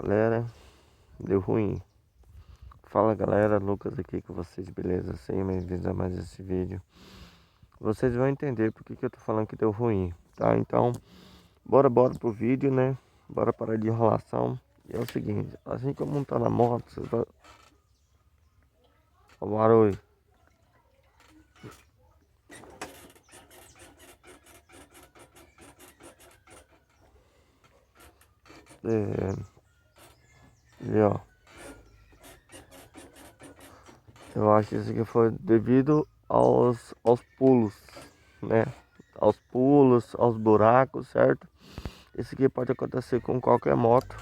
Galera, deu ruim. Fala galera, Lucas aqui com vocês, beleza? Sejam bem-vindos a mais esse vídeo. Vocês vão entender porque que eu tô falando que deu ruim, tá? Então, bora pro vídeo, né? Bora parar de enrolação. E é o seguinte, assim que eu montar na moto, vocês vão... Ó o barulho. E ó, eu acho que isso aqui foi devido aos pulos, né? Aos pulos, aos buracos, certo? Isso aqui pode acontecer com qualquer moto.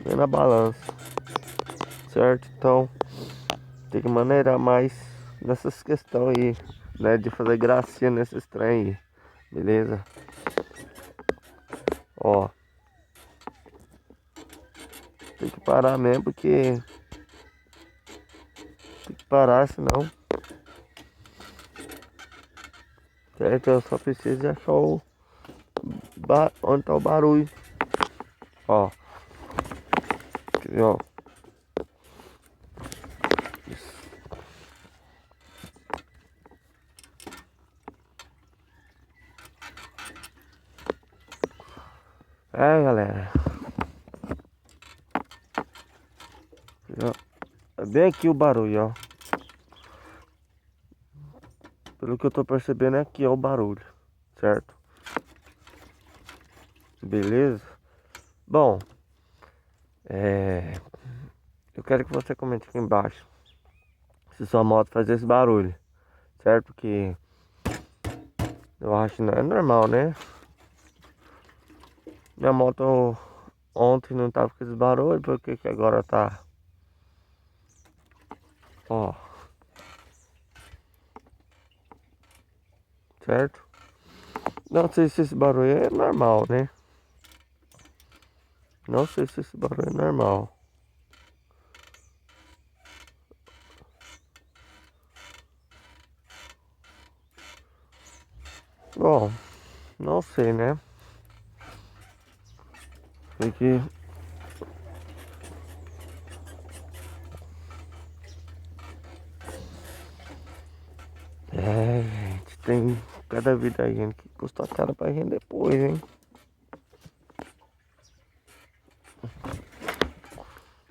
Nem na balança, certo? Então tem que maneirar mais nessas questões aí, né? De fazer gracinha nesses trem aí, beleza? Ó, tem que parar mesmo porque tem que parar, senão, certo? Eu só preciso de achar onde tá o barulho. Ó, quer ver, ó. É, galera. É bem aqui o barulho, ó. Pelo que eu tô percebendo é aqui, ó, o barulho, certo? Beleza? Bom, eu quero que você comente aqui embaixo se sua moto faz esse barulho, certo? Porque eu acho que não é normal, né? Minha moto ontem não tava com esse barulho, porque que agora tá? Ó, certo? Não sei se esse barulho é normal, né? Não sei se esse barulho é normal. Bom, não sei, né? Porque gente, tem cada vida aí, gente, que custa caro pra gente depois, hein?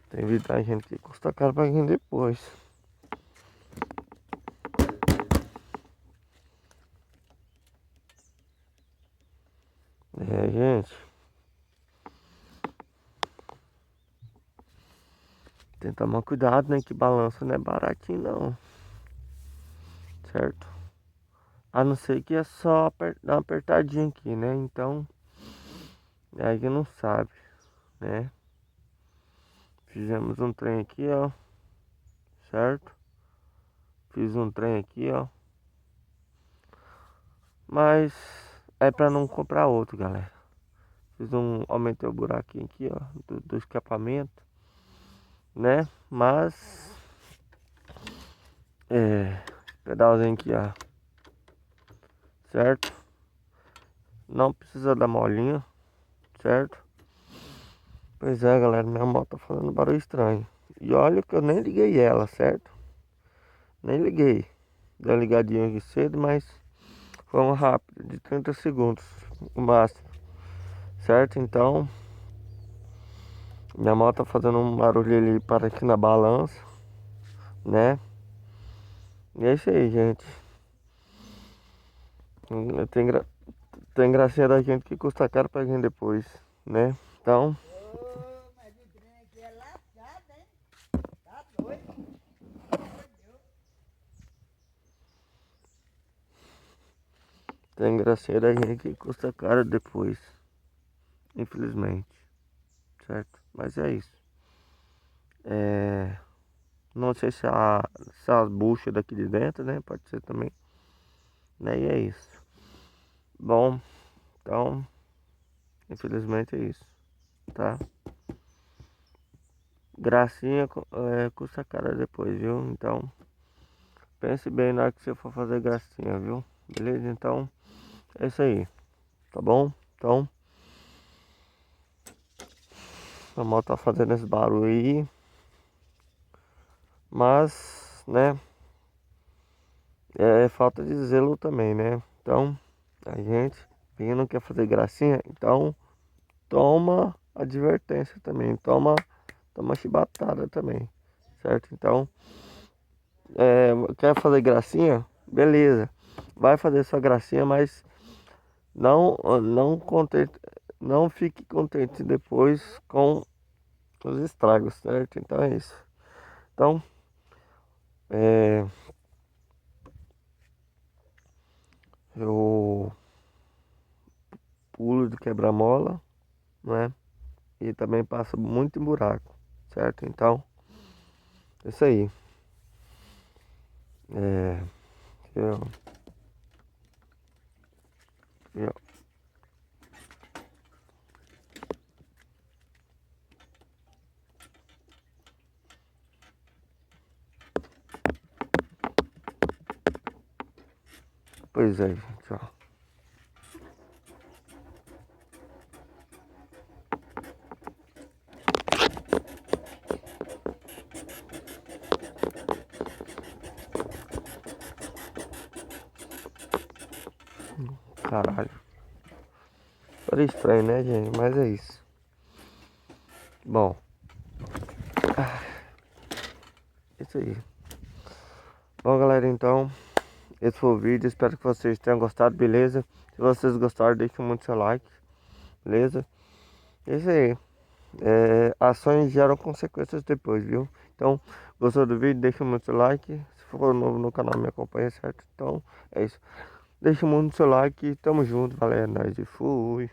Tem vida da gente que custa caro pra gente depois. É, gente. Tem que tomar cuidado, né? Que balanço não é baratinho, não. Certo? A não ser que é só dar uma apertadinha aqui, né? Então, aí que não sabe, né? Fizemos um trem aqui, ó. Certo? Fiz um trem aqui, ó. Mas é pra não comprar outro, galera. Aumentei o buraquinho aqui, ó. Do escapamento, né? Mas, pedalzinho aqui, ó. Certo? Não precisa dar molinha, certo? Pois é, galera, minha moto tá fazendo barulho estranho. E olha que eu nem liguei ela, certo? Nem liguei. Deu uma ligadinha aqui cedo, mas foi um rápido, de 30 segundos, o máximo. Certo? Então, minha moto tá fazendo um barulho ali para aqui na balança, né? E é isso aí, gente. Tem gracinha da gente que custa caro pra gente depois, né? Então, Ô, mas o trem aqui é lascado, hein? Tá doido? tem gracinha da gente que custa caro depois, infelizmente, certo? Mas é isso. Não sei se as buchas daqui de dentro, né? Pode ser também, né? E é isso. Bom, então, infelizmente é isso, tá? Gracinha custa cara depois, viu? Então, pense bem na hora que você for fazer gracinha, viu? Beleza? Então, é isso aí, tá bom? Então, a moto tá fazendo esse barulho aí. Mas, né? É falta de zelo também, né? Então, a gente vindo quer fazer gracinha, então toma advertência também, toma chibatada também, certo? Então, quer fazer gracinha? Beleza, vai fazer sua gracinha, mas não contente, não fique contente depois com os estragos, certo? Então é isso. Então, é, eu pulo de quebra-mola, não é? E também passo muito em buraco, certo? Então, é isso aí. É, eu, eu- pois é, gente, ó. Caralho. Foi estranho, né, gente? Mas é isso. Bom, é isso aí. Bom, galera, então, esse foi o vídeo. Espero que vocês tenham gostado, beleza? Se vocês gostaram, deixem muito seu like, beleza? É isso aí. Ações geram consequências depois, viu? Então, gostou do vídeo? Deixa muito seu like. Se for novo no canal, me acompanha, certo? Então, é isso. Deixa muito seu like. Tamo junto, galera. Nós e fui.